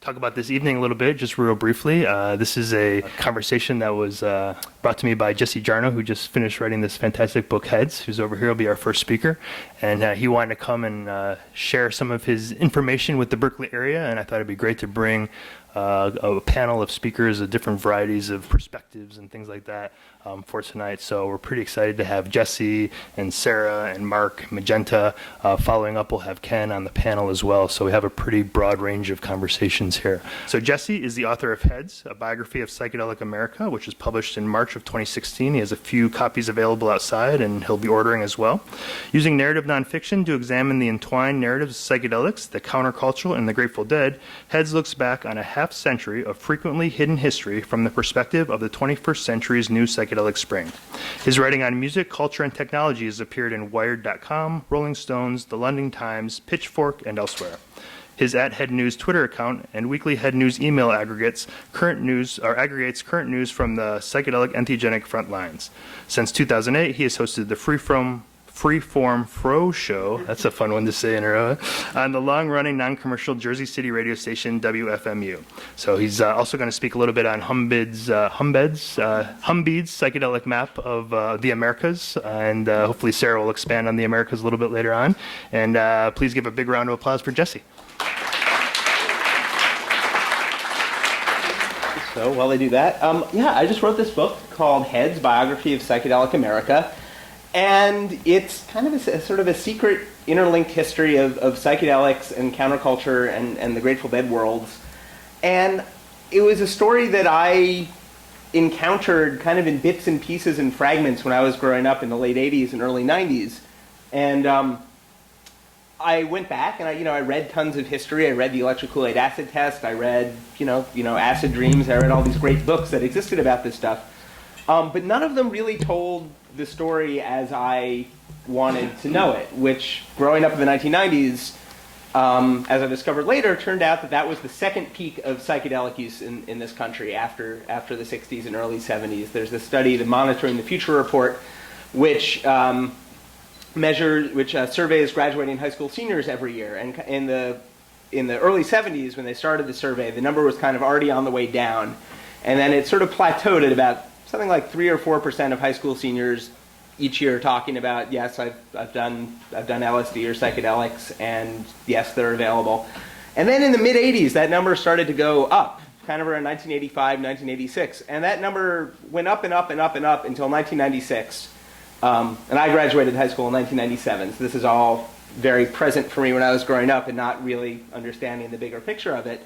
talk about this evening a little bit, just real briefly. This is a conversation that was brought to me by Jesse Jarnow, who just finished writing this fantastic book, Heads, who's over here, will be our first speaker. And he wanted to come and share some of his information with the Berkeley area, and I thought it'd be great to bring a panel of speakers of different varieties of perspectives and things like that for tonight. So we're pretty excited to have Jesse and Sarah and Mark Magenta. Following up, we'll have Ken on the panel as well. So we have a pretty broad range of conversations here. So Jesse is the author of Heads, a biography of psychedelic America, which was published in March of 2016. He has a few copies available outside, and he'll be ordering as well. Using narrative nonfiction to examine the entwined narratives of psychedelics, the countercultural, and the Grateful Dead, Heads looks back on a half-century of frequently hidden history from the perspective of the 21st century's new psychedelic spring. His writing on music, culture, and technology has appeared in Wired.com, Rolling Stones, The London Times, Pitchfork, and elsewhere. His @Head News Twitter account and weekly Head News email aggregates current news from the psychedelic entheogenic front lines. Since 2008, he has hosted the Freeform Fro Show, that's a fun one to say in a row, on the long-running non-commercial Jersey City radio station WFMU. So he's also going to speak a little bit on Humbead's psychedelic map of the Americas, and hopefully Sarah will expand on the Americas a little bit later on. And please give a big round of applause for Jesse. So while they do that, I just wrote this book called Heads, Biography of Psychedelic America. And it's kind of a sort of a secret interlinked history of psychedelics and counterculture and the Grateful Dead worlds. And it was a story that I encountered kind of in bits and pieces and fragments when I was growing up in the late 80s and early 90s. And I went back and I read tons of history. I read the Electric Kool-Aid Acid Test. I read, Acid Dreams. I read all these great books that existed about this stuff. But none of them really told the story as I wanted to know it, which, growing up in the 1990s, as I discovered later, turned out that was the second peak of psychedelic use in this country after the 60s and early 70s. There's this study, the Monitoring the Future report, which surveys graduating high school seniors every year. And in the early 70s, when they started the survey, the number was kind of already on the way down. And then it sort of plateaued at about something like 3 or 4% of high school seniors each year talking about, yes, I've done LSD or psychedelics, and yes, they're available. And then in the mid 80s, that number started to go up, kind of around 1985, 1986, and that number went up and up and up and up until 1996. And I graduated high school in 1997, so this is all very present for me when I was growing up and not really understanding the bigger picture of it.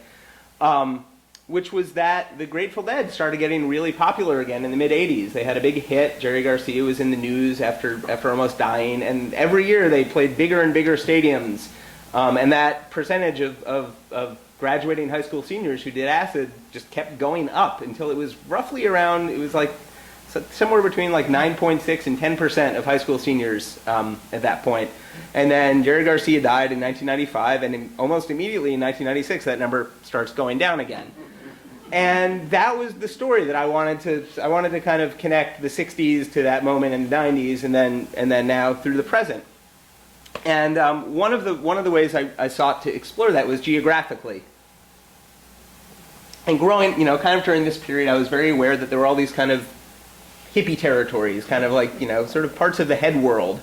Which was that the Grateful Dead started getting really popular again in the mid-'80s. They had a big hit. Jerry Garcia was in the news after almost dying. And every year they played bigger and bigger stadiums. And that percentage of graduating high school seniors who did acid just kept going up until it was roughly around, it was like somewhere between like 9.6 and 10% of high school seniors at that point. And then Jerry Garcia died in 1995, and almost immediately in 1996 that number starts going down again. And that was the story that I wanted to kind of connect the 60s to that moment in the 90s, and then now through the present. And one of the ways I sought to explore that was geographically. And growing, kind of during this period, I was very aware that there were all these kind of hippie territories, kind of like, sort of parts of the head world.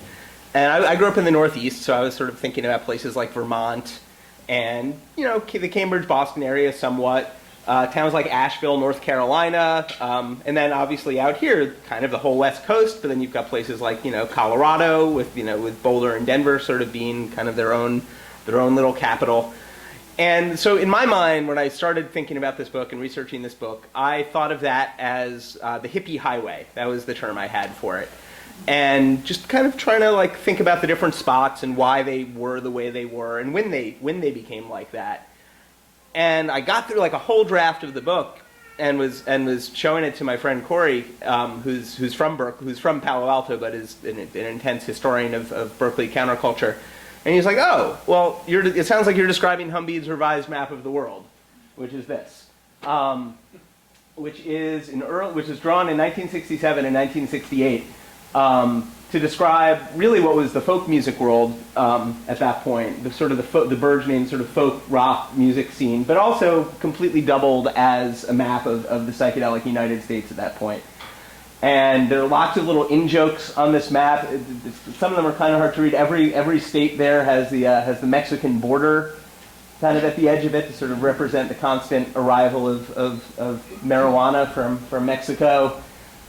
And I grew up in the Northeast, so I was sort of thinking about places like Vermont and, the Cambridge, Boston area somewhat. Towns like Asheville, North Carolina, and then obviously out here, kind of the whole West Coast. But then you've got places like Colorado, with Boulder and Denver sort of being kind of their own little capital. And so in my mind, when I started thinking about this book and researching this book, I thought of that as the hippie highway. That was the term I had for it, and just kind of trying to think about the different spots and why they were the way they were and when they became like that. And I got through a whole draft of the book and was showing it to my friend Corey, who's from Palo Alto, but is an intense historian of Berkeley counterculture. And he's like, "Oh, well, it sounds like you're describing Humbead's revised map of the world, which is this, which is drawn in 1967 and 1968 to describe really what was the folk music world at that point, the burgeoning sort of folk rock music scene, but also completely doubled as a map of the psychedelic United States at that point. And there are lots of little in-jokes on this map. Some of them are kind of hard to read. Every state there has the Mexican border kind of at the edge of it to sort of represent the constant arrival of marijuana from Mexico.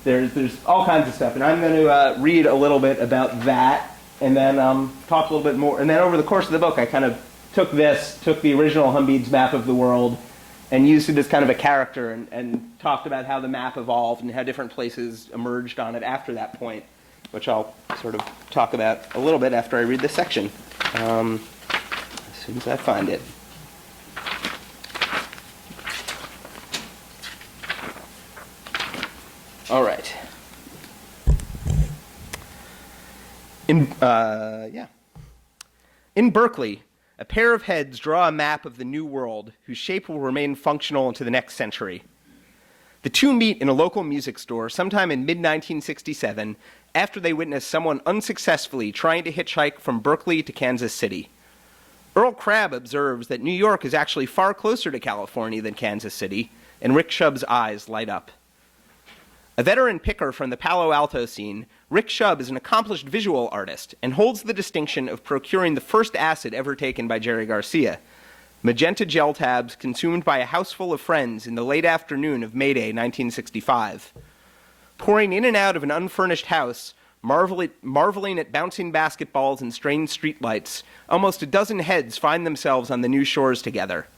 There's all kinds of stuff, and I'm going to read a little bit about that, and then talk a little bit more. And then over the course of the book, I kind of took the original Humbead's map of the world, and used it as kind of a character, and talked about how the map evolved and how different places emerged on it after that point, which I'll sort of talk about a little bit after I read this section, as soon as I find it. All right. In Berkeley, a pair of heads draw a map of the new world whose shape will remain functional into the next century. The two meet in a local music store sometime in mid-1967 after they witness someone unsuccessfully trying to hitchhike from Berkeley to Kansas City. Earl Crabb observes that New York is actually far closer to California than Kansas City, and Rick Shub's eyes light up. A veteran picker from the Palo Alto scene, Rick Shub is an accomplished visual artist and holds the distinction of procuring the first acid ever taken by Jerry Garcia, magenta gel tabs consumed by a house full of friends in the late afternoon of May Day 1965. Pouring in and out of an unfurnished house, marveling at bouncing basketballs and strange streetlights, almost a dozen heads find themselves on the new shores together.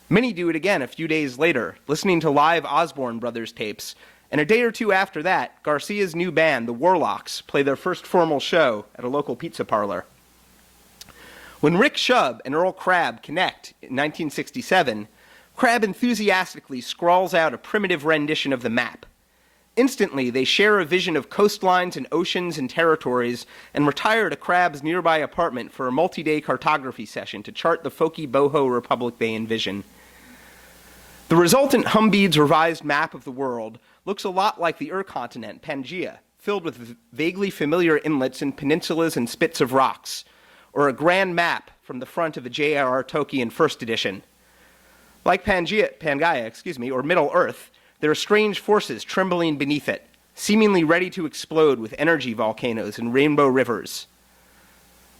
Many do it again a few days later, listening to live Osborne Brothers tapes, and a day or two after that, Garcia's new band, the Warlocks, play their first formal show at a local pizza parlor. When Rick Shub and Earl Crabb connect in 1967, Crabb enthusiastically scrawls out a primitive rendition of the map. Instantly, they share a vision of coastlines and oceans and territories and retire to Crabb's nearby apartment for a multi-day cartography session to chart the folky boho republic they envision. The resultant Humbead's revised map of the world looks a lot like the Ur-continent, Pangaea, filled with vaguely familiar inlets and peninsulas and spits of rocks, or a grand map from the front of a J.R.R. Tolkien first edition. Like Pangaea, or Middle Earth, there are strange forces trembling beneath it, seemingly ready to explode with energy volcanoes and rainbow rivers.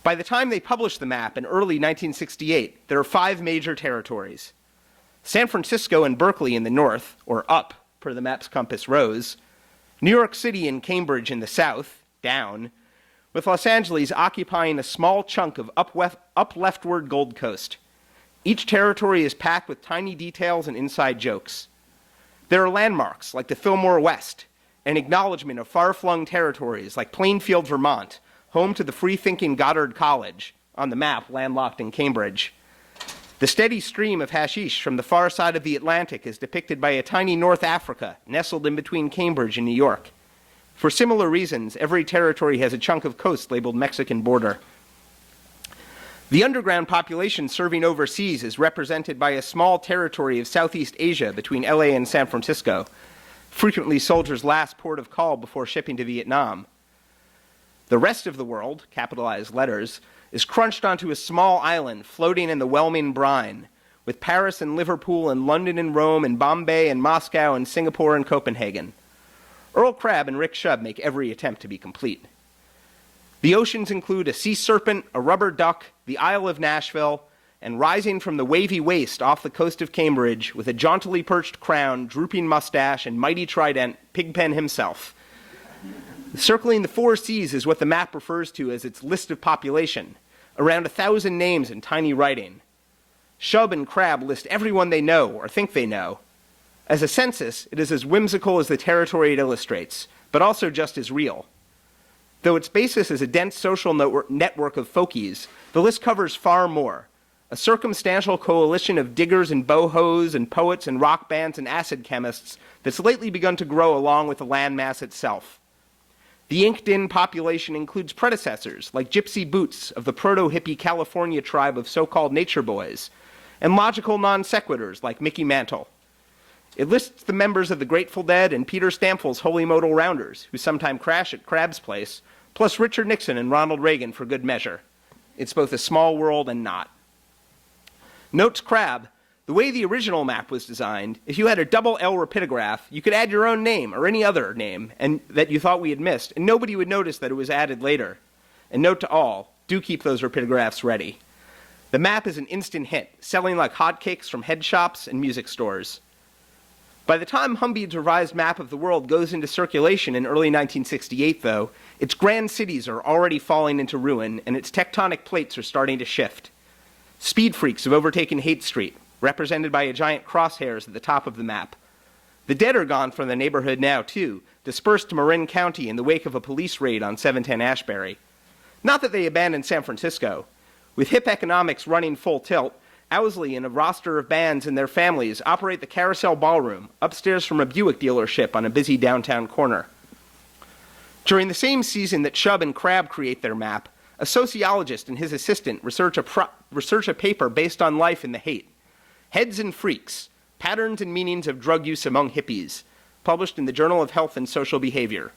By the time they published the map in early 1968, there are 5 major territories: San Francisco and Berkeley in the north, or up, per the map's compass rose, New York City and Cambridge in the south, down, with Los Angeles occupying a small chunk of up leftward Gold Coast. Each territory is packed with tiny details and inside jokes. There are landmarks like the Fillmore West, an acknowledgement of far-flung territories like Plainfield, Vermont, home to the free-thinking Goddard College, on the map landlocked in Cambridge. The steady stream of hashish from the far side of the Atlantic is depicted by a tiny North Africa nestled in between Cambridge and New York. For similar reasons, every territory has a chunk of coast labeled Mexican border. The underground population serving overseas is represented by a small territory of Southeast Asia between LA and San Francisco, frequently soldiers' last port of call before shipping to Vietnam. The rest of the world, capitalized letters, is crunched onto a small island floating in the whelming brine, with Paris and Liverpool and London and Rome and Bombay and Moscow and Singapore and Copenhagen. Earl Crabb and Rick Shub make every attempt to be complete. The oceans include a sea serpent, a rubber duck, the Isle of Nashville, and rising from the wavy waste off the coast of Cambridge, with a jauntily perched crown, drooping mustache, and mighty trident, Pigpen himself. Circling the 4 seas is what the map refers to as its list of population, around 1,000 names in tiny writing. Shub and Crabb list everyone they know or think they know. As a census, it is as whimsical as the territory it illustrates, but also just as real. Though its basis is a dense social network of folkies, the list covers far more. A circumstantial coalition of diggers and bohos and poets and rock bands and acid chemists that's lately begun to grow along with the landmass itself. The inked-in population includes predecessors like Gypsy Boots of the proto-hippie California tribe of so-called nature boys, and logical non-sequiturs like Mickey Mantle. It lists the members of the Grateful Dead and Peter Stamfel's Holy Modal Rounders, who sometime crash at Crabb's place, plus Richard Nixon and Ronald Reagan for good measure. It's both a small world and not. Notes Crab, the way the original map was designed, if you had a double L rapidograph, you could add your own name or any other name and that you thought we had missed, and nobody would notice that it was added later. And note to all, do keep those rapidographs ready. The map is an instant hit, selling like hotcakes from head shops and music stores. By the time Humbead's revised map of the world goes into circulation in early 1968, though, its grand cities are already falling into ruin and its tectonic plates are starting to shift. Speed freaks have overtaken Haight Street, represented by a giant crosshairs at the top of the map. The dead are gone from the neighborhood now, too, dispersed to Marin County in the wake of a police raid on 710 Ashbury. Not that they abandoned San Francisco. With hip economics running full tilt, Owsley and a roster of bands and their families operate the Carousel Ballroom, upstairs from a Buick dealership on a busy downtown corner. During the same season that Shub and Crab create their map, a sociologist and his assistant research a paper based on life in the Haight. Heads and Freaks, Patterns and Meanings of Drug Use Among Hippies, published in the Journal of Health and Social Behavior.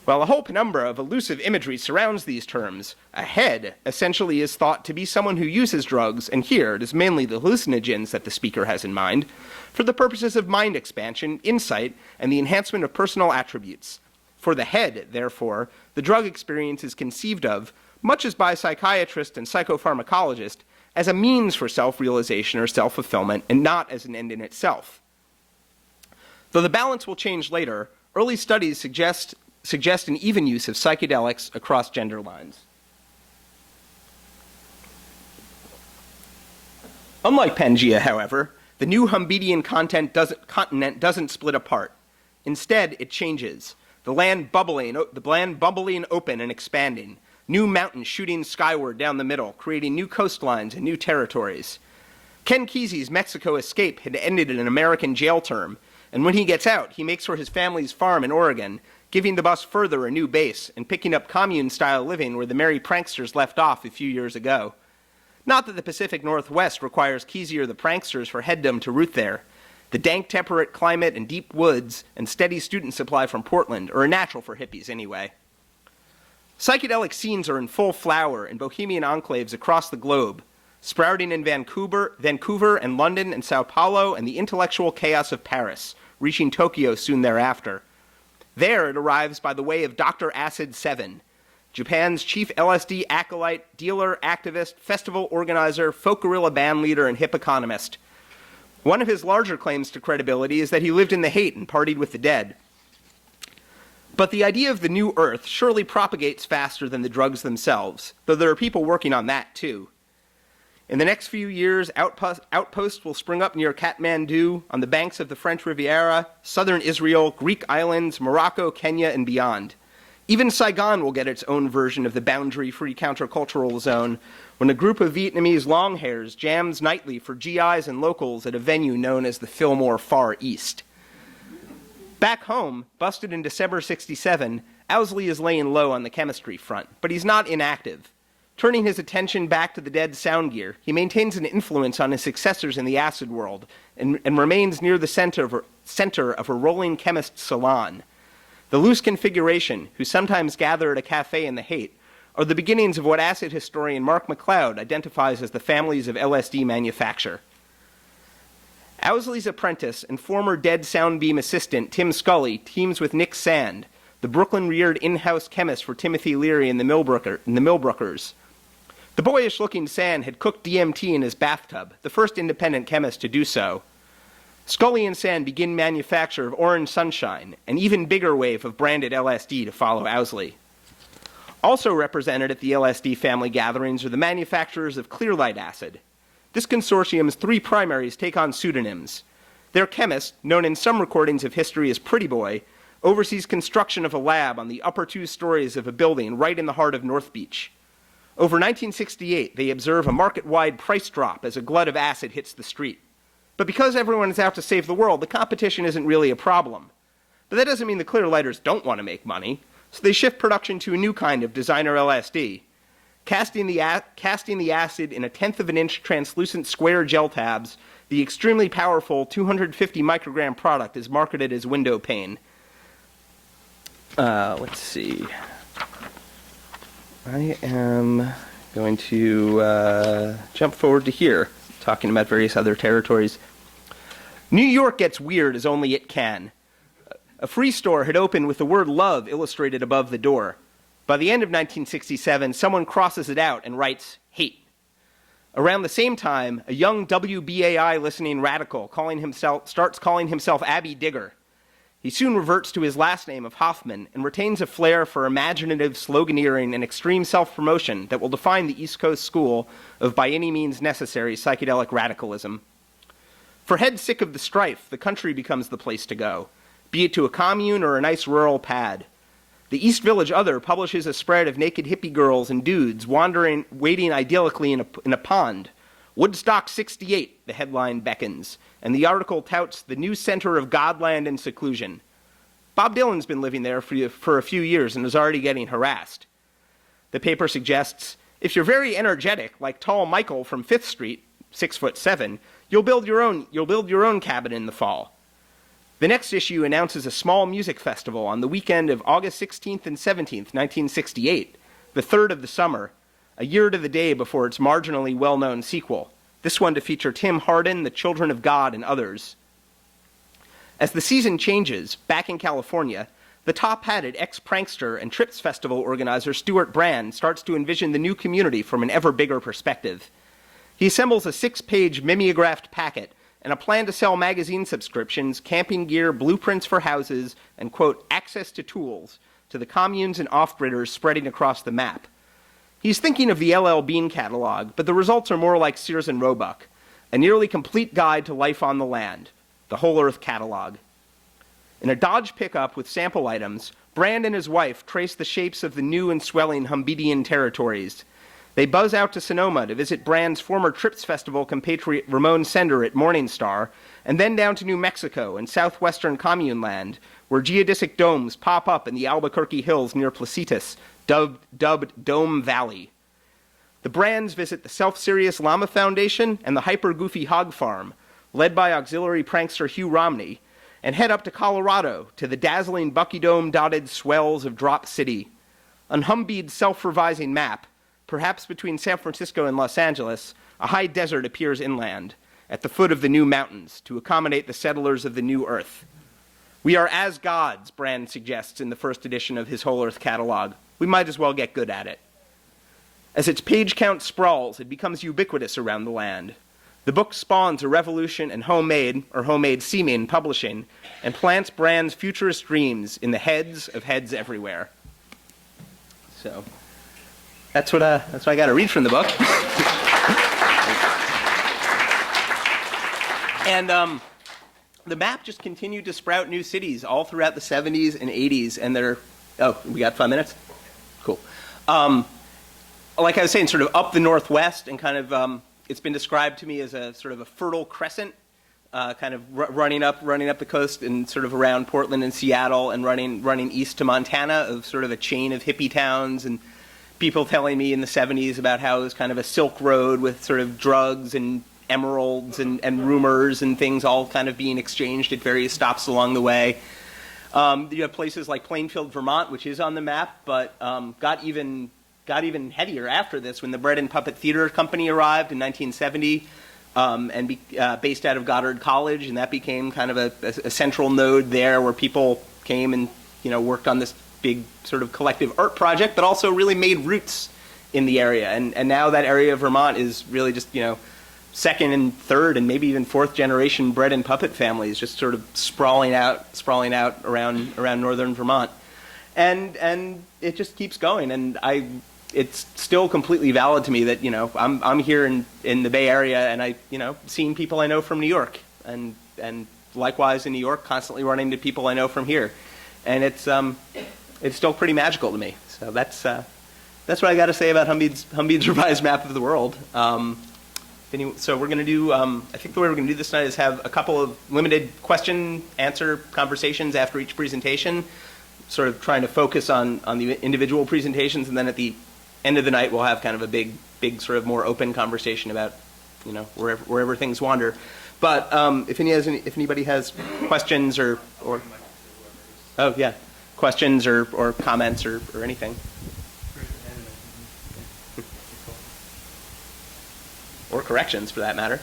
While a whole penumbra of elusive imagery surrounds these terms, a head essentially is thought to be someone who uses drugs, and here it is mainly the hallucinogens that the speaker has in mind, for the purposes of mind expansion, insight, and the enhancement of personal attributes. For the head, therefore, the drug experience is conceived of, much as by psychiatrists and psychopharmacologists, as a means for self-realization or self-fulfillment, and not as an end in itself. Though the balance will change later, early studies suggest an even use of psychedelics across gender lines. Unlike Pangea, however, the new Humbeadian continent doesn't split apart. Instead, it changes. The land bubbling open and expanding. New mountains shooting skyward down the middle, creating new coastlines and new territories. Ken Kesey's Mexico escape had ended in an American jail term, and when he gets out, he makes for his family's farm in Oregon, giving the bus further a new base and picking up commune-style living where the merry pranksters left off a few years ago. Not that the Pacific Northwest requires Kesey or the pranksters for headdom to root there. The dank temperate climate and deep woods and steady student supply from Portland are a natural for hippies anyway. Psychedelic scenes are in full flower in bohemian enclaves across the globe, sprouting in Vancouver and London and Sao Paulo and the intellectual chaos of Paris, reaching Tokyo soon thereafter. There it arrives by the way of Dr. Acid 7, Japan's chief LSD acolyte, dealer, activist, festival organizer, folk guerrilla band leader, and hip economist. One of his larger claims to credibility is that he lived in the Haight and partied with the dead. But the idea of the new Earth surely propagates faster than the drugs themselves, though there are people working on that too. In the next few years, outposts will spring up near Kathmandu, on the banks of the French Riviera, southern Israel, Greek islands, Morocco, Kenya, and beyond. Even Saigon will get its own version of the boundary-free countercultural zone when a group of Vietnamese longhairs jams nightly for GIs and locals at a venue known as the Fillmore Far East. Back home, busted in December '67, Owsley is laying low on the chemistry front, but he's not inactive. Turning his attention back to the dead sound gear, he maintains an influence on his successors in the acid world and remains near the center of a rolling chemist salon. The loose configuration, who sometimes gather at a cafe in the Haight, are the beginnings of what acid historian Mark McLeod identifies as the families of LSD manufacture. Owsley's apprentice and former dead Soundbeam assistant Tim Scully teams with Nick Sand, the Brooklyn-reared in-house chemist for Timothy Leary and the Millbrookers. The boyish-looking Sand had cooked DMT in his bathtub, the first independent chemist to do so. Scully and Sand begin manufacture of Orange Sunshine, an even bigger wave of branded LSD to follow Owsley. Also represented at the LSD family gatherings are the manufacturers of Clearlight acid. This consortium's three primaries take on pseudonyms. Their chemist, known in some recordings of history as Pretty Boy, oversees construction of a lab on the upper 2 stories of a building right in the heart of North Beach. Over 1968, they observe a market-wide price drop as a glut of acid hits the street. But because everyone is out to save the world, the competition isn't really a problem. But that doesn't mean the Clearlighters don't want to make money, so they shift production to a new kind of designer LSD. Casting the acid in 1/10 of an inch translucent square gel tabs, the extremely powerful 250 microgram product is marketed as window pane. Let's see. I am going to jump forward to here, talking about various other territories. New York gets weird as only it can. A free store had opened with the word love illustrated above the door. By the end of 1967, someone crosses it out and writes hate. Around the same time, a young WBAI listening radical starts calling himself Abby Digger. He soon reverts to his last name of Hoffman and retains a flair for imaginative sloganeering and extreme self-promotion that will define the East Coast school of by any means necessary psychedelic radicalism. For heads sick of the strife, the country becomes the place to go, be it to a commune or a nice rural pad. The East Village Other publishes a spread of naked hippie girls and dudes wading idyllically in a pond. Woodstock 68, the headline beckons, and the article touts the new center of Godland and seclusion. Bob Dylan's been living there for a few years and is already getting harassed. The paper suggests, if you're very energetic, like tall Michael from 5th Street, 6'7", you'll build your own cabin in the fall. The next issue announces a small music festival on the weekend of August 16th and 17th, 1968, the third of the summer, a year to the day before its marginally well-known sequel, this one to feature Tim Hardin, the Children of God, and others. As the season changes, back in California, the top-hatted ex-prankster and Trips Festival organizer Stuart Brand starts to envision the new community from an ever bigger perspective. He assembles a 6-page mimeographed packet and a plan to sell magazine subscriptions, camping gear, blueprints for houses, and, quote, access to tools to the communes and off-gridders spreading across the map. He's thinking of the L.L. Bean catalog, but the results are more like Sears and Roebuck, a nearly complete guide to life on the land, the Whole Earth catalog. In a Dodge pickup with sample items, Brand and his wife trace the shapes of the new and swelling Humbeadian territories. They buzz out to Sonoma to visit Brand's former Trips Festival compatriot Ramon Sender at Morningstar, and then down to New Mexico and southwestern commune land, where geodesic domes pop up in the Albuquerque hills near Placitas, dubbed Dome Valley. The Brands visit the self-serious Llama Foundation and the hyper-goofy Hog Farm, led by auxiliary prankster Hugh Romney, and head up to Colorado to the dazzling Bucky Dome-dotted swells of Drop City. On Humbead's self-revising map, perhaps between San Francisco and Los Angeles, a high desert appears inland, at the foot of the new mountains, to accommodate the settlers of the new earth. We are as gods, Brand suggests in the first edition of his Whole Earth catalog. We might as well get good at it. As its page count sprawls, it becomes ubiquitous around the land. The book spawns a revolution in homemade seeming publishing, and plants Brand's futurist dreams in the heads of heads everywhere. So, that's what I got to read from the book. And the map just continued to sprout new cities all throughout the 70s and 80s, and we got 5 minutes? Cool. Like I was saying, sort of up the Northwest, and kind of, it's been described to me as a sort of a fertile crescent, kind of running up the coast and sort of around Portland and Seattle, and running east to Montana, of sort of a chain of hippie towns, and people telling me in the 70s about how it was kind of a Silk Road with sort of drugs and emeralds and rumors and things all kind of being exchanged at various stops along the way. You have places like Plainfield, Vermont, which is on the map, but got even headier after this when the Bread and Puppet Theater Company arrived in 1970, based out of Goddard College, and that became kind of a central node there where people came and worked on this big sort of collective art project, but also really made roots in the area. And now that area of Vermont is really just second and third and maybe even fourth generation bread and puppet families just sort of sprawling out around northern Vermont, and it just keeps going. And it's still completely valid to me that I'm here in the Bay Area, and I seeing people I know from New York, and likewise in New York, constantly running into people I know from here, and it's still pretty magical to me. So that's what I got to say about Humbead's revised map of the world. So we're going to do, I think the way we're going to do this tonight is have a couple of limited question-answer conversations after each presentation, sort of trying to focus on the individual presentations, and then at the end of the night we'll have kind of a big sort of more open conversation about, wherever things wander. But if anybody has questions or questions or comments or anything. or corrections for that matter.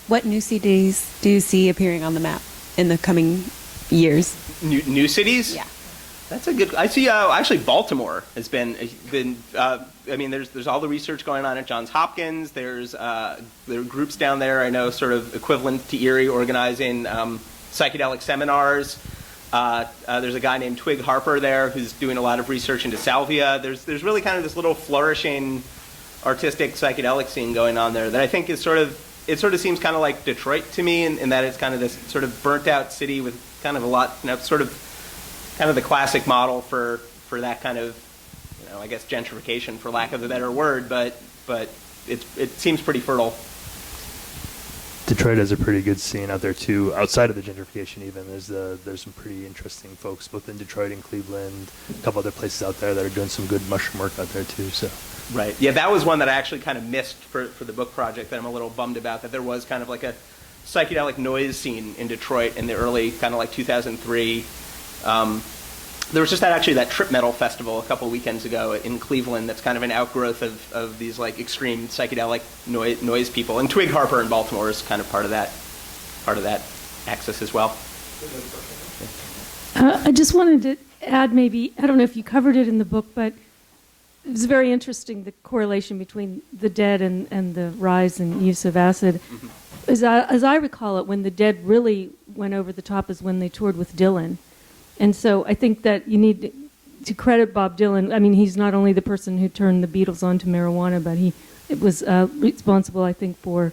What new cities do you see appearing on the map in the coming years? New cities? Yeah. That's a good. I see. Actually, Baltimore has been. I mean, there's all the research going on at Johns Hopkins. There are groups down there. I know, sort of equivalent to ERIE, organizing psychedelic seminars. There's a guy named Twig Harper there who's doing a lot of research into salvia. There's really kind of this little flourishing artistic psychedelic scene going on there that I think is sort of. It sort of seems kind of like Detroit to me, in that it's kind of this sort of burnt out city with kind of a lot, sort of kind of the classic model for that kind of, I guess gentrification, for lack of a better word, but it seems pretty fertile. Detroit has a pretty good scene out there too, outside of the gentrification even. There's some pretty interesting folks both in Detroit and Cleveland, a couple other places out there that are doing some good mushroom work out there too. So. Right. Yeah, that was one that I actually kind of missed for the book project that I'm a little bummed about, that there was kind of like a psychedelic noise scene in Detroit in the early kind of like 2003. There was just that Trip Metal Festival a couple weekends ago in Cleveland that's kind of an outgrowth of these like extreme psychedelic noise people. And Twig Harper in Baltimore is kind of part of that axis as well. I just wanted to add, maybe, I don't know if you covered it in the book, but it was very interesting, the correlation between the Dead and the rise and use of acid. Mm-hmm. As I recall it, when the Dead really went over the top is when they toured with Dylan. And so I think that you need to credit Bob Dylan. I mean, he's not only the person who turned the Beatles onto marijuana, but he was responsible, I think, for,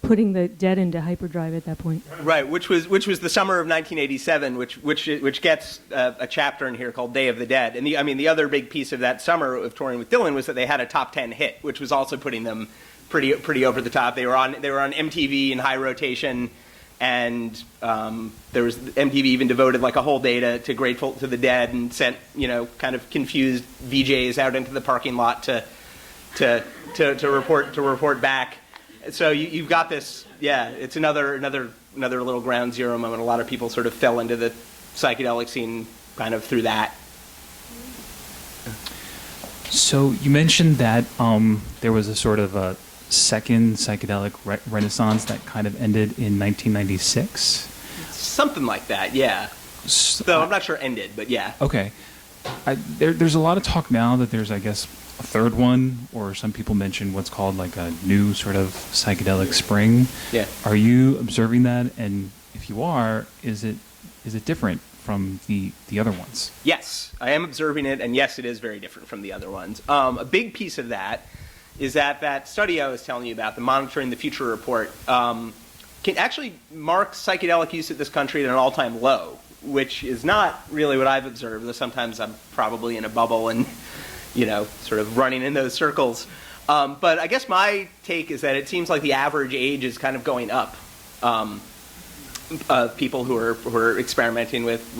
putting the Dead into hyperdrive at that point. Right, which was the summer of 1987, which gets a chapter in here called Day of the Dead. And the other big piece of that summer of touring with Dylan was that they had a top 10 hit, which was also putting them pretty over the top. They were on MTV in high rotation, and there was MTV even devoted like a whole day to Grateful to the Dead, and sent kind of confused VJs out into the parking lot to report back. So you've got this, it's another little ground zero moment. A lot of people sort of fell into the psychedelic scene kind of through that. So you mentioned that there was a sort of a second psychedelic renaissance that kind of ended in 1996? Something like that, yeah. So I'm not sure ended, but yeah. Okay. There's a lot of talk now that there's, I guess, a third one, or some people mention what's called like a new sort of psychedelic spring. Yeah. Are you observing that? And if you are, is it different from the other ones? Yes, I am observing it, and yes, it is very different from the other ones. A big piece of that is that study I was telling you about, the Monitoring the Future report, can actually mark psychedelic use in this country at an all-time low, which is not really what I've observed, though sometimes I'm probably in a bubble and sort of running in those circles. But I guess my take is that it seems like the average age is kind of going up. People who are experimenting with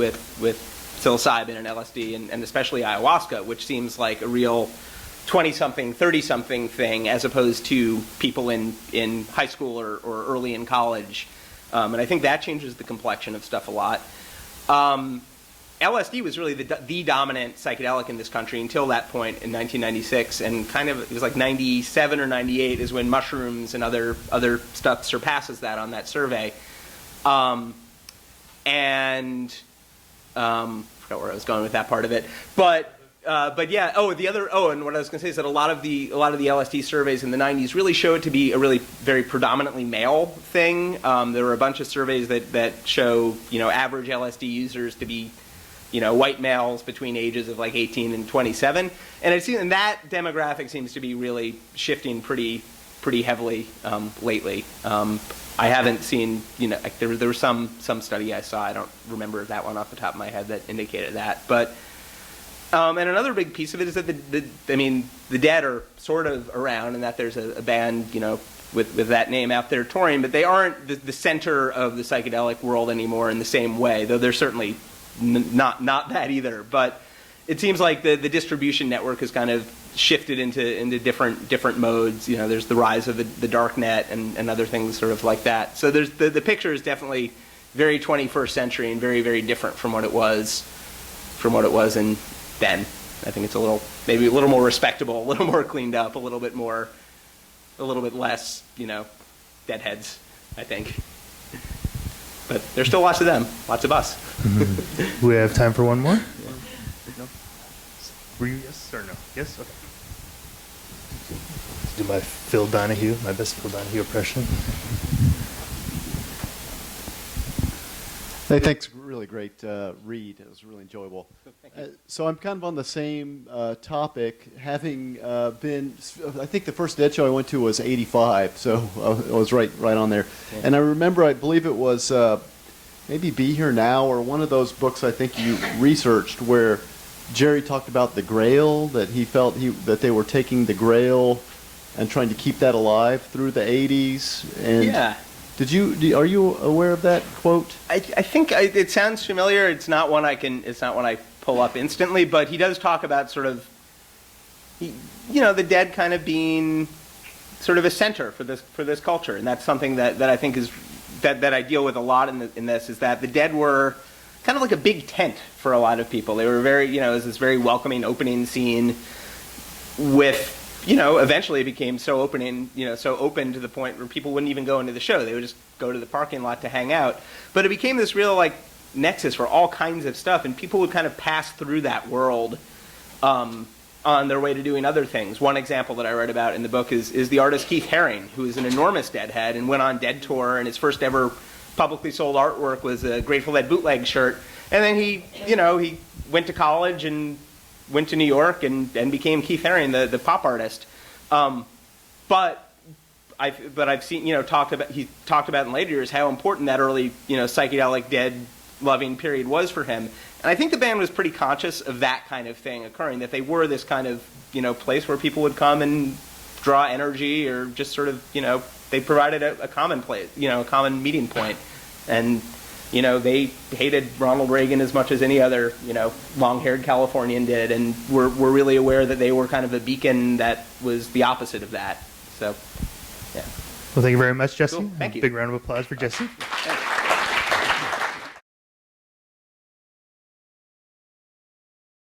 psilocybin and LSD and especially ayahuasca, which seems like a real 20-something, 30-something thing, as opposed to people in high school or early in college. And I think that changes the complexion of stuff a lot. LSD was really the dominant psychedelic in this country until that point in 1996, and kind of it was like 97 or 98 is when mushrooms and other stuff surpasses that on that survey. Forgot where I was going with that part of it, but yeah. And what I was going to say is that a lot of the LSD surveys in the 90s really show it to be a really very predominantly male thing. There were a bunch of surveys that show average LSD users to be white males between ages of like 18 and 27, and that demographic seems to be really shifting pretty heavily lately. I haven't seen, there was some study I saw. I don't remember that one off the top of my head that indicated that. But and another big piece of it is that the Dead are sort of around, and that there's a band with that name out there touring, but they aren't the center of the psychedelic world anymore in the same way. Though they're certainly not that either. But it seems like the distribution network has kind of shifted into different modes. There's the rise of the dark net and other things sort of like that. So there's the picture is definitely very 21st century and very, very different from what it was in then. I think it's maybe a little more respectable, a little more cleaned up, a little bit less, deadheads, I think. But there's still lots of them, lots of us. Mm-hmm. We have time for one more? No? Were you yes or no? Yes? Okay. Let's do my best Phil Donahue impression. Hey, thanks. Really great read. It was really enjoyable. So I'm kind of on the same topic, having been, I think the first Dead show I went to was 85, so I was right on there. Yeah. And I remember, I believe it was maybe Be Here Now, or one of those books I think you researched where Jerry talked about the Grail, that he felt that they were taking the Grail and trying to keep that alive through the 80s. And yeah. Are you aware of that quote? I think it sounds familiar. It's not one I pull up instantly, but he does talk about sort of, the Dead kind of being sort of a center for this culture, and that's something that I think is that I deal with a lot in this, is that the Dead were kind of like a big tent for a lot of people. They were very, it was this very welcoming opening scene with. Eventually it became so open to the point where people wouldn't even go into the show. They would just go to the parking lot to hang out. But it became this real, nexus for all kinds of stuff, and people would kind of pass through that world on their way to doing other things. One example that I read about in the book is the artist Keith Haring, who is an enormous Deadhead and went on Dead Tour, and his first ever publicly sold artwork was a Grateful Dead bootleg shirt. And then he went to college and went to New York and became Keith Haring, the pop artist. But I've seen, he talked about in later years how important that early, psychedelic Dead loving period was for him. And I think the band was pretty conscious of that kind of thing occurring, that they were this kind of, place where people would come and draw energy, or just sort of, they provided a common place, a common meeting point. And they hated Ronald Reagan as much as any other, long-haired Californian did, and were really aware that they were kind of a beacon that was the opposite of that. So, yeah. Well, thank you very much, Jesse. Cool. Thank you. Big round of applause for Jesse.